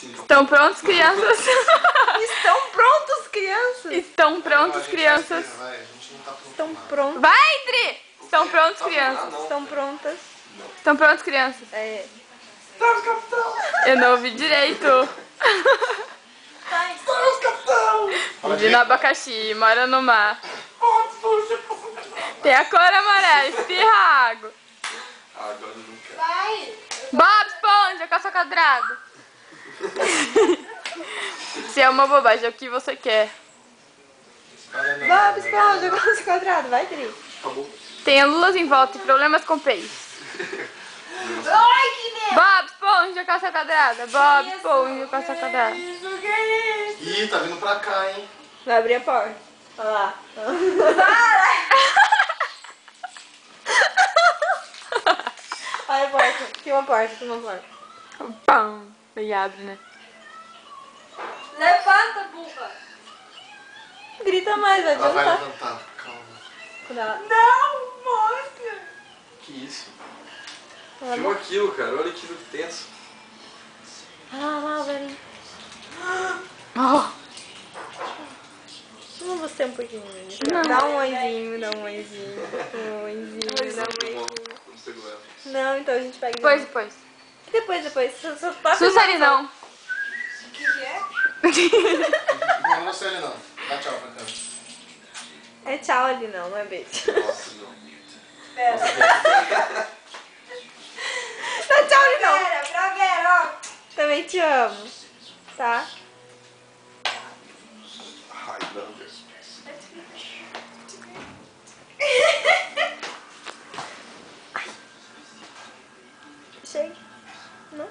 Estão prontos, crianças? Estão prontos, crianças? Estão prontos, crianças? Estão prontos. Vai, Dri! Estão prontos, crianças? Estão prontas. Estão prontos, crianças? É. Estamos, capitão! Eu não ouvi direito. Estamos, capitão! Vive no abacaxi, mora no mar. Tem a cor amarela, espirra água. Agora não quero. Vai! Bob Esponja, caça quadrado. Se é uma bobagem, é o que você quer. Bob Esponja, gosto quadrado. Vai, Dri. Acabou. Tenha lulas em volta e problemas com peixe. Ai, que medo! Bob Esponja, caça quadrada. Bob Esponja, caça quadrada. Ih, tá vindo pra cá, hein? Vai abrir a porta. Olha lá. Olha a porta. Tem uma porta, tem uma porta. Pão. E abre, né? Levanta, burra. Grita mais, vai Ela vai adiantar. levantar, calma. Quando ela... Não, mostra. Que isso? Ela Filma aquilo, cara. Olha que tenso. lá, velho. Oh. Não você um pouquinho. Não. Dá um oizinho, dá um oizinho. Um oizinho, dá um oizinho. Vamos segurar. Não, então a gente pega Depois, depois. Depois. Só passa Sussari não. O que é? Não, não sei ele não. Dá tchau pra cá. É tchau ali não é beijo. Nossa, não. Dá tchau ali não. Pra Vera, ó. Também te amo. Tá? Highlander. Chega. Não?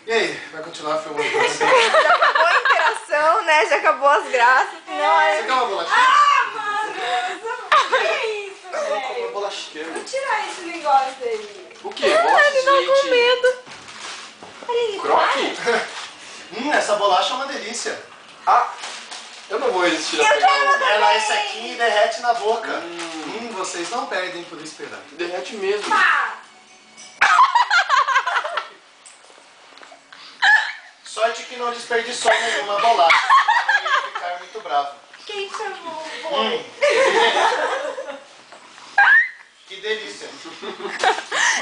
E aí, vai continuar filmando? Você Já acabou a interação, né? Já acabou as graças. Não, quer uma bolachinha? que isso, Eu vou comer uma bolachinha. Vou tirar esse negócio aí. O quê? Bolacha de Não, com leite? medo. Olha Croque? Essa bolacha é uma delícia. Ah, eu não vou resistir a Eu pegar quero uma. Ela é sequinha e derrete na boca. Vocês não perdem por esperar. Derrete mesmo. Sorte que não desperdiçou nenhuma bolacha. Senão eu ia ficar muito bravo. Quem chamou o boi? Que delícia.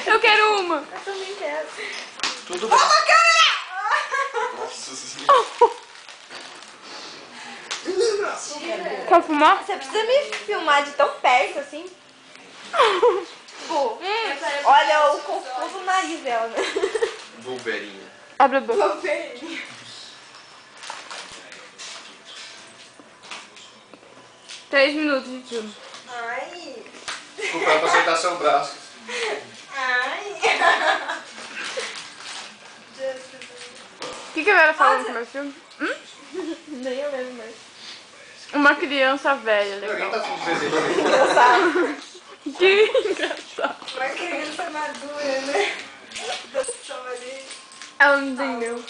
Eu quero uma. Eu também quero. Tudo bem. Nossa senhora. Quer fumar? Você precisa me filmar de tão perto assim? Tipo, olha o confuso nariz dela, né? Wolverine. Abre a boca. Tô bem. 3 minutos de filme. Ai. Desculpa, pra acertar seu braço. Ai. O que a Vera falou no começo do filme? Nem eu lembro mais. Uma criança velha, Alguém legal. tá afim de desenho? Engraçado. Que engraçado. Uma criança madura, né? Da sua ali. Ela não entendeu.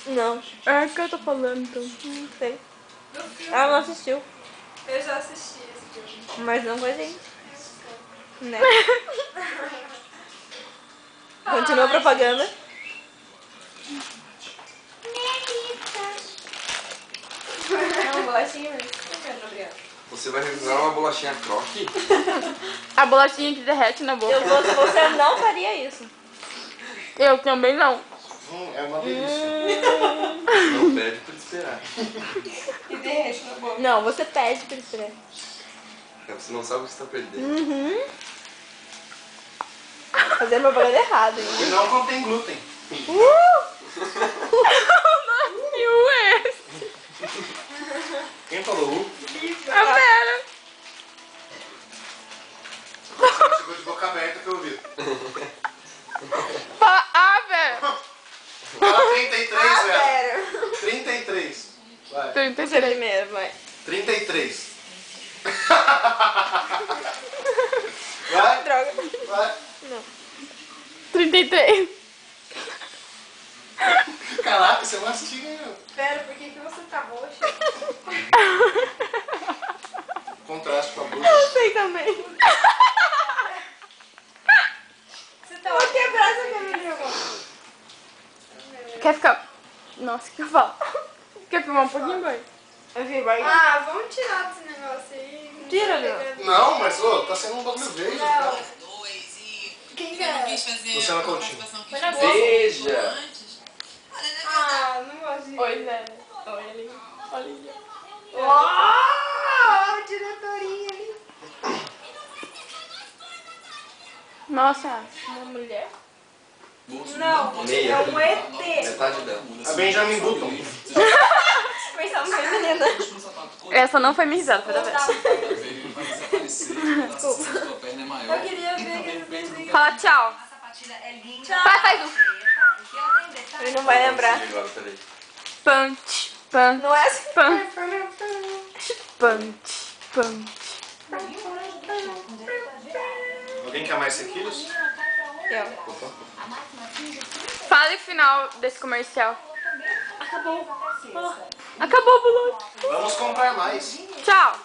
Não, É o que eu tô falando, então. não sei. Ela não assistiu. Eu já assisti esse filme. Mas não com a gente. Né? Continua a propaganda. Não, bolachinha mesmo. Não quero, Gabriel. Você vai revisar uma bolachinha croque? A bolachinha que derrete na boca. Eu fosse você, não faria isso. Eu também não. É uma delícia. Não pede pra esperar. E derrete na boca. Não, você pede pra esperar. Você não sabe o que você tá perdendo. Uhum. Fazendo propaganda errada, hein? E não contém glúten. E o esse? Quem falou? A Vera. Você chegou de boca aberta que eu ouvi. Fala, Vera. Fala 33, velho. Sério. 33. Vai. 33. Primeiro, vai. 33. Vai, Droga. vai. 33. Caraca, você mastiga, hein, meu? Pera, por que você tá roxa? Contraste com a boca. Eu sei também. Você tá Vou quebrar essa câmera de alguma. Quer ficar Nossa, que fala. Quer filmar um pouquinho, boy? Eu vi barriga. Ah, vamos tirar desse negócio aí. Tira, Leo. Não, mas ô, tá sendo um bagulho verde. Cara. Quem é? Luciana Coutinho. Foi na boca. Veja! Ah, não gosto de... Oi, Zé. Oi, ali. Olha ali. Oh, diretorinha ali. Nossa, uma mulher. Não, Meia. é um ET. Metade dela. A Benjamin Button. Pensamos que era menina. Essa não foi minha risada, foi da vez. Eu queria ver aquele desenho. Fala tchau. Faz um. Ele não vai lembrar. Agora, peraí. Punch, punch, Não é assim. punch, punch, punch. Alguém quer mais sequilhos? Eu. Opa. Fale o final desse comercial. Acabou. Acabou, Bulu. Vamos comprar mais. Tchau.